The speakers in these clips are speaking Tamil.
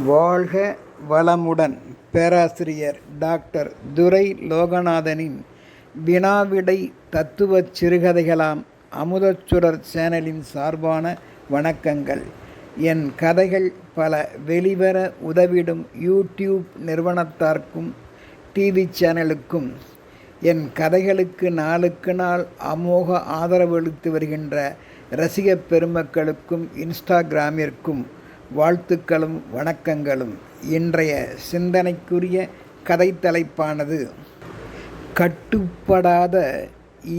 வாழ்க வளமுடன்! பேராசிரியர் டாக்டர் துரை லோகநாதனின் வினாவிடை தத்துவச் சிறுகதைகளாம் அமுதச்சுடர் சேனலின் சார்பான வணக்கங்கள். என் கதைகள் பல வெளிவர உதவிடும் யூடியூப் நிறுவனத்தார்க்கும் டிவி சேனலுக்கும் என் கதைகளுக்கு நாளுக்கு நாள் அமோக ஆதரவளித்து வருகின்ற ரசிகப் பெருமக்களுக்கும் இன்ஸ்டாகிராமிற்கும் வாழ்த்துக்களும் வணக்கங்களும். இன்றைய சிந்தனைக்குரிய கதை தலைப்பானது கட்டுப்படாத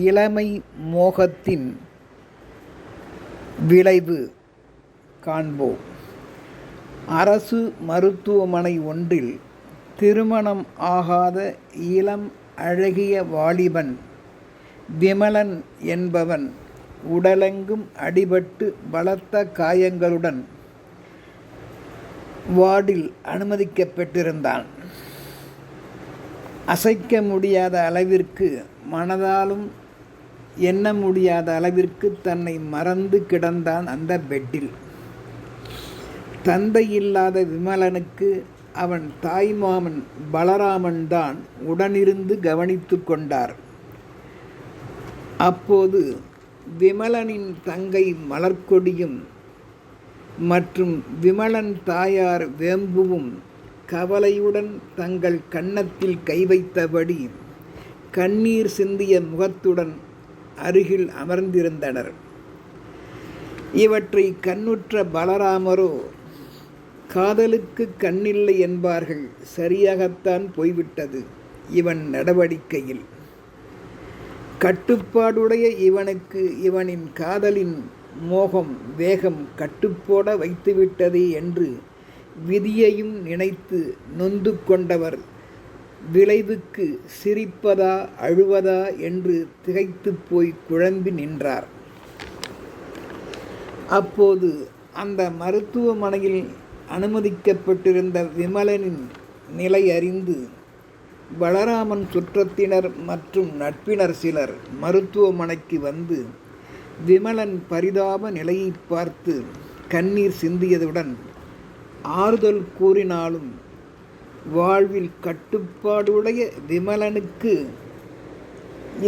இளமை மோகத்தின் விளைவு காண்போம். அரசு மருத்துவமனை ஒன்றில் திருமணம் ஆகாத இளம் அழகிய வாலிபன் விமலன் என்பவன் உடலெங்கும் அடிபட்டு பலத்த காயங்களுடன் வார்டில் அனுமதிக்கப்பட்டிருந்தான். அசைக்க முடியாத அளவிற்கு, மனதாலும் எண்ண முடியாத அளவிற்கு தன்னை மறந்து கிடந்தான் அந்த பெட்டில். தந்தை இல்லாத விமலனுக்கு அவன் தாய்மாமன் பலராமன் தான் உடனிருந்து கவனித்து கொண்டார். அப்போது விமலனின் தங்கை மலர்க்கொடியும் மற்றும் விமலன் தாயார் வேம்புவும் கவலையுடன் தங்கள் கன்னத்தில் கை வைத்தபடி கண்ணீர் சிந்திய முகத்துடன் அருகில் அமர்ந்திருந்தனர். இவற்றை கண்ணுற்ற பலராமரோ, காதலுக்கு கண்ணில்லை என்பார்கள், சரியாகத்தான் போய்விட்டது இவன் நடவடிக்கையில். கட்டுப்பாடுடைய இவனுக்கு இவனின் காதலின் மோகம் வேகம் கட்டுப்போட வைத்துவிட்டதே என்று விதியையும் நினைத்து நொந்து கொண்டவர் விளைவுக்கு சிரிப்பதா அழுவதா என்று திகைத்து போய் குழம்பி நின்றார். அப்போது அந்த மருத்துவமனையில் அனுமதிக்கப்பட்டிருந்த விமலனின் நிலை அறிந்து பலராமன் சுற்றத்தினர் மற்றும் நட்பினர் சிலர் மருத்துவமனைக்கு வந்து விமலன் பரிதாப நிலையை பார்த்து கண்ணீர் சிந்தியதுடன் ஆறுதல் கூறினாலும், வாழ்வில் கட்டுப்பாடுடைய விமலனுக்கு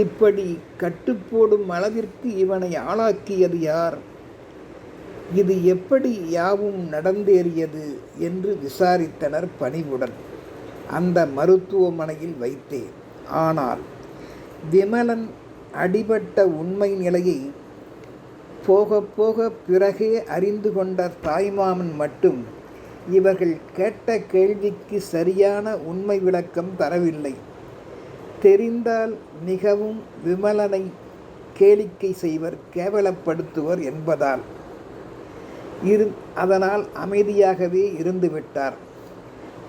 இப்படி கட்டுப்போடும் அளவிற்கு இவனை ஆளாக்கியது யார்? இது எப்படி யாவும் நடந்தேறியது என்று விசாரித்தனர் பணிவுடன் அந்த மருத்துவமனையில் வைத்தே. ஆனால் விமலன் அடிபட்ட உண்மை நிலையை போக போக பிறகே அறிந்து கொண்ட தாய்மாமன் மட்டும் இவர்கள் கேட்ட கேள்விக்கு சரியான உண்மை விளக்கம் தரவில்லை. தெரிந்தால் மிகவும் விமலனை கேளிக்கை செய்வர், கேவலப்படுத்துவர் என்பதால் அதனால் அமைதியாகவே இருந்துவிட்டார்.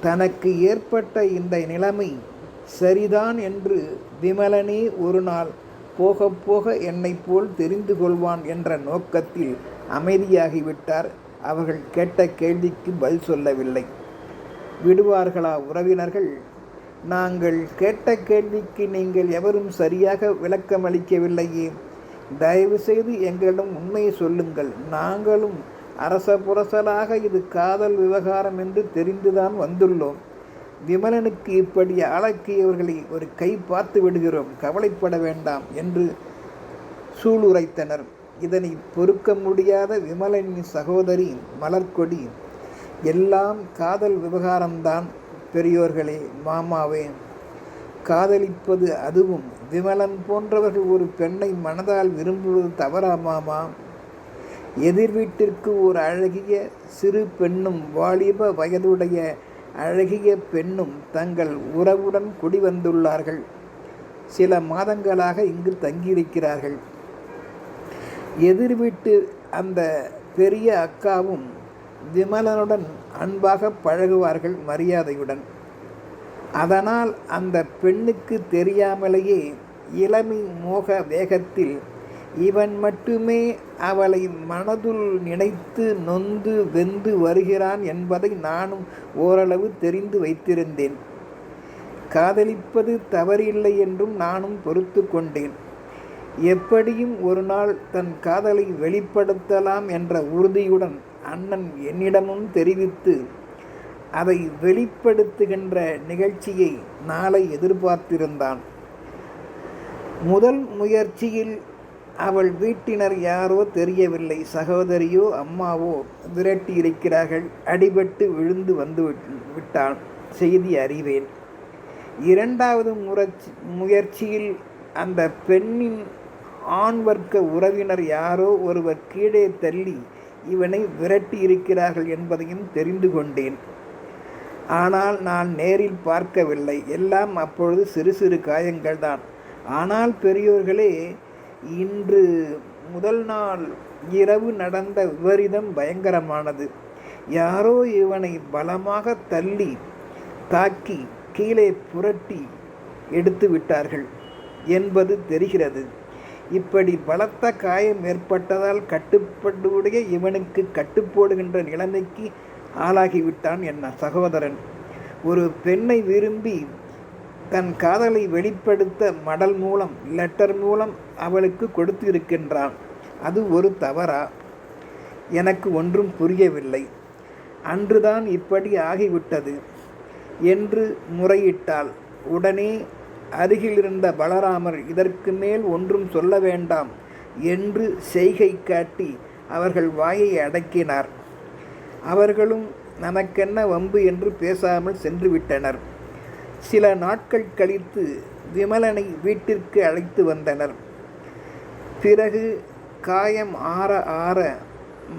தனக்கு ஏற்பட்ட இந்த நிலைமை சரிதான் என்று விமலனே ஒரு நாள் போக போக என்னை போல் தெரிந்து கொள்வான் என்ற நோக்கத்தில் அமைதியாகிவிட்டார். அவர்கள் கேட்ட கேள்விக்கு பதில் சொல்லவில்லை. விடுவார்களா உறவினர்கள்? நாங்கள் கேட்ட கேள்விக்கு நீங்கள் எவரும் சரியாக விளக்கமளிக்கவில்லையே, தயவு செய்து எங்களிடம் உண்மையை சொல்லுங்கள். நாங்களும் அரச புரசலாக இது காதல் விவகாரம் என்று தெரிந்துதான் வந்துள்ளோம். விமலனுக்கு இப்படி ஆளாக்கியவர்களை ஒரு கை பார்த்து விடுகிறோம், கவலைப்பட வேண்டாம் என்று சூளுரைத்தனர். இதனை பொறுக்க முடியாத விமலனின் சகோதரி மலர்க்கொடி, எல்லாம் காதல் விவகாரம்தான் பெரியோர்களே, மாமாவே. காதலிப்பது, அதுவும் விமலன் போன்றவர்கள் ஒரு பெண்ணை மனதால் விரும்புவது தவறா மாமா? எதிர் வீட்டிற்கு ஒரு அழகிய சிறு பெண்ணும் வாலிப வயதுடைய அழகிய பெண்ணும் தங்கள் உறவுடன் குடிவந்துள்ளார்கள். சில மாதங்களாக இங்கு தங்கியிருக்கிறார்கள். எதிர் வீட்டு அந்த பெரிய அக்காவும் விமலனுடன் அன்பாக பழகுவார்கள், மரியாதையுடன். அதனால் அந்த பெண்ணுக்கு தெரியாமலேயே இளமை மோக வேகத்தில் இவன் மட்டுமே அவளை மனதுள் நினைத்து நொந்து வெந்து வருகிறான் என்பதை நானும் ஓரளவு தெரிந்து வைத்திருந்தேன். காதலிப்பது தவறில்லை என்றும் நானும் பொறுத்து கொண்டேன். எப்படியும் ஒரு நாள் தன் காதலை வெளிப்படுத்தலாம் என்ற உறுதியுடன் அண்ணன் என்னிடமும் தெரிவித்து அதை வெளிப்படுத்துகின்ற நிகழ்ச்சியை நாளை எதிர்பார்த்திருந்தான். முதல் முயற்சியில் அவள் வீட்டினர் யாரோ தெரியவில்லை, சகோதரியோ அம்மாவோ விரட்டி இருக்கிறார்கள். அடிபட்டு விழுந்து வந்து விட்டான், செய்தி அறிவேன். இரண்டாவது முயற்சியில் அந்த பெண்ணின் ஆண் வர்க்க உறவினர் யாரோ ஒருவர் கீழே தள்ளி இவனை விரட்டி இருக்கிறார்கள் என்பதையும் தெரிந்து கொண்டேன். ஆனால் நான் நேரில் பார்க்கவில்லை. எல்லாம் அப்பொழுது சிறு சிறு காயங்கள்தான். ஆனால் பெரியோர்களே, இன்று முதல் நாள் இரவு நடந்த விபரீதம் பயங்கரமானது. யாரோ இவனை பலமாக தள்ளி தாக்கி கீழே புரட்டி எடுத்து விட்டார்கள் என்பது தெரிகிறது. இப்படி பலத்த காயம் ஏற்பட்டதால் கட்டுப்பாடுடைய இவனுக்கு கட்டுப்போடுகின்ற நிலைமைக்கு ஆளாகிவிட்டான் என் சகோதரன். ஒரு பெண்ணை விரும்பி தன் காதலை வெளிப்படுத்த மடல் மூலம், லெட்டர் மூலம் அவளுக்கு கொடுத்து இருக்கின்றான். அது ஒரு தவறா? எனக்கு ஒன்றும் புரியவில்லை. அன்றுதான் இப்படி ஆகிவிட்டது என்று முறையிட்டாள். உடனே அருகிலிருந்த பலராமர் இதற்கு மேல் ஒன்றும் சொல்ல வேண்டாம் என்று செய்கை காட்டி அவர்கள் வாயை அடக்கினார். அவர்களும் நமக்கென்ன வம்பு என்று பேசாமல் சென்று விட்டனர். சில நாட்கள் கழித்து விமலனை வீட்டிற்கு அழைத்து வந்தனர். பிறகு காயம் ஆற ஆற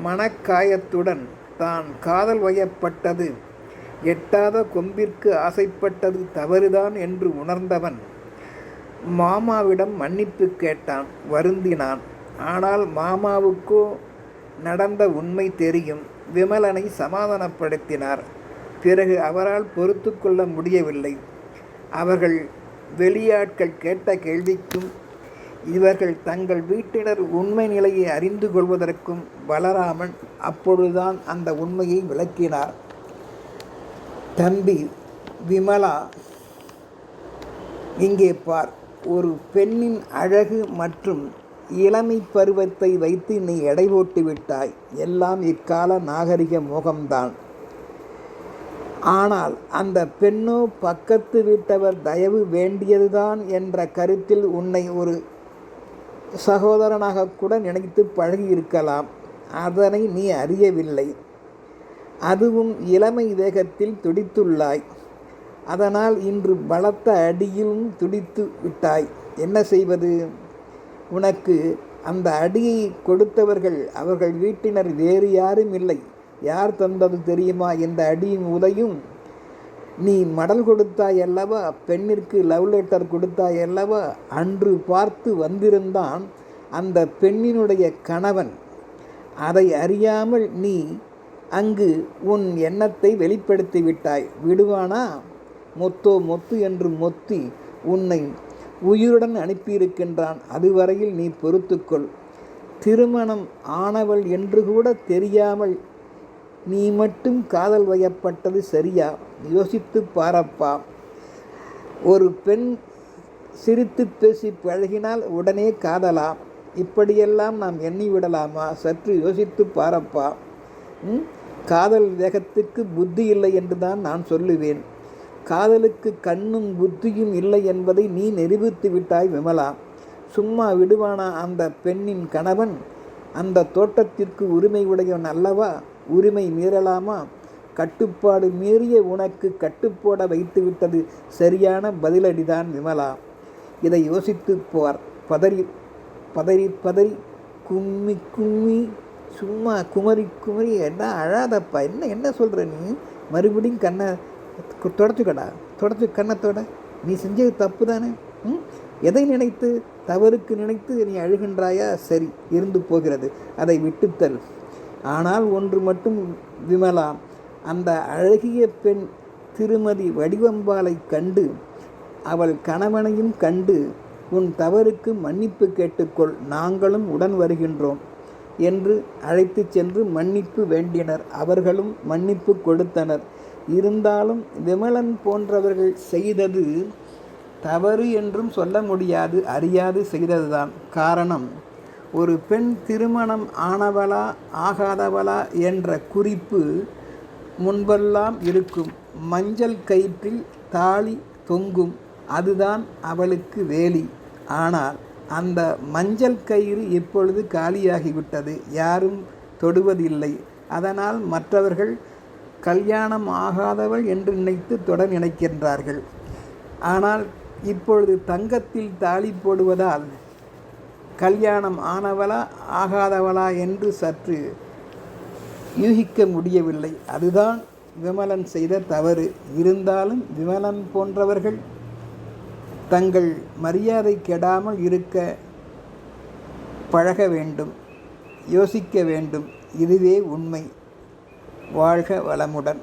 மனக்காயத்துடன் தான் காதல் வயப்பட்டது, எட்டாத கொம்பிற்கு ஆசைப்பட்டது தவறுதான் என்று உணர்ந்தவன் மாமாவிடம் மன்னிப்பு கேட்டான், வருந்தினான். ஆனால் மாமாவுக்கோ நடந்த உண்மை தெரியும். விமலனை சமாதானப்படுத்தினார். பிறகு அவரால் பொறுத்து கொள்ள முடியவில்லை. அவர்கள் வெளியாட்கள் கேட்ட கேள்விக்கும் இவர்கள் தங்கள் வீட்டினர் உண்மை நிலையை அறிந்து கொள்வதற்கும் பலராமன் அப்பொழுதுதான் அந்த உண்மையை விளக்கினார். தம்பி விமலா, இங்கே பார். ஒரு பெண்ணின் அழகு மற்றும் இளமை பருவத்தை வைத்து நீ எடை போட்டு விட்டாய். எல்லாம் இக்கால நாகரிக மோகம்தான். ஆனால் அந்த பெண்ணோ பக்கத்து வீட்டவர் தயவு வேண்டியதுதான் என்ற கருத்தில் உன்னை ஒரு சகோதரனாக கூட நினைத்து பழகியிருக்கலாம். அதனை நீ அறியவில்லை. அதுவும் இளமை வேகத்தில் துடித்துள்ளாய். அதனால் இன்று பலத்த அடியிலும் துடித்து விட்டாய். என்ன செய்வது? உனக்கு அந்த அடியை கொடுத்தவர்கள் அவர்கள் வீட்டினர் வேறு யாரும் இல்லை. யார் தந்தது தெரியுமா? இந்த அடியின் உதையும் நீ மடல் கொடுத்தாய் அல்லவா, பெண்ணிற்கு லவ் லெட்டர் கொடுத்தாய் அல்லவா, அன்று பார்த்து வந்திருந்தான் அந்த பெண்ணினுடைய கணவன். அதை அறியாமல் நீ அங்கு உன் எண்ணத்தை வெளிப்படுத்தி விட்டாய். விடுவானா? மொத்தோ மொத்து என்று மொத்தி உன்னை உயிருடன் அனுப்பியிருக்கின்றான். அதுவரையில் நீ பொறுத்துக்கொள். திருமணம் ஆனவள் என்று கூட தெரியாமல் நீ மட்டும் காதல் வயப்பட்டது சரியா? யோசித்து பாரப்பா. ஒரு பெண் சிரித்து பேசி பழகினால் உடனே காதலா? இப்படியெல்லாம் நாம் எண்ணி விடலாமா? சற்று யோசித்து பாரப்பா. காதல் வேகத்துக்கு புத்தி இல்லை என்று தான் நான் சொல்லுவேன். காதலுக்கு கண்ணும் புத்தியும் இல்லை என்பதை நீ நிரூபித்து விட்டாய் விமலா. சும்மா விடுவானா அந்த பெண்ணின் கணவன்? அந்த தோட்டத்திற்கு உரிமை உடையவன் அல்லவா? உரிமை மீறலாமா? கட்டுப்பாடு மீறிய உனக்கு கட்டுப்போட வைத்துவிட்டது சரியான பதிலடிதான் விமலா. இதை யோசித்து போர். பதறி பதறி பதறி கும்மி கும்மி சும்மா குமரி குமரி என்ன அழாதப்பா. என்ன சொல்கிற நீ? மறுபடியும் கண்ணை தொடச்சுக்கடா, தொடச்சு கண்ணத்தோட. நீ செஞ்சது தப்பு தானே. எதை நினைத்து, தவறுக்கு நினைத்து நீ அழுகின்றாயா? சரி, இருந்து போகிறது, அதை விட்டுத்தல். ஆனால் ஒன்று மட்டும் விமலா, அந்த அழகிய பெண் திருமதி வடிவம்பாலை கண்டு, அவள் கணவனையும் கண்டு உன் தவறுக்கு மன்னிப்பு கேட்டுக்கொள், நாங்களும் உடன் வருகின்றோம் என்று அழைத்து சென்று மன்னிப்பு வேண்டினர். அவர்களும் மன்னிப்பு கொடுத்தனர். இருந்தாலும் விமலன் போன்றவர்கள் செய்தது தவறு என்றும் சொல்ல முடியாது, அறியாது செய்ததுதான். காரணம், ஒரு பெண் திருமணம் ஆனவளா ஆகாதவளா என்ற குறிப்பு முன்பெல்லாம் இருக்கும் மஞ்சள் கயிற்றில் தாலி தொங்கும், அதுதான் அவளுக்கு வேலி. ஆனால் அந்த மஞ்சள் கயிறு இப்பொழுது காலியாகிவிட்டது, யாரும் தொடுவதில்லை. அதனால் மற்றவர்கள் கல்யாணம் ஆகாதவள் என்று நினைத்து தொட நினைக்கின்றார்கள். ஆனால் இப்பொழுது தங்கத்தில் தாலி போடுவதால் கல்யாணம் ஆனவளா ஆகாதவளா என்று சற்று யூகிக்க முடியவில்லை. அதுதான் விமலன் செய்த தவறு. இருந்தாலும் விமலன் போன்றவர்கள் தங்கள் மரியாதை கெடாமல் இருக்க பழக வேண்டும், யோசிக்க வேண்டும். இதுவே உண்மை. வாழ்க வளமுடன்.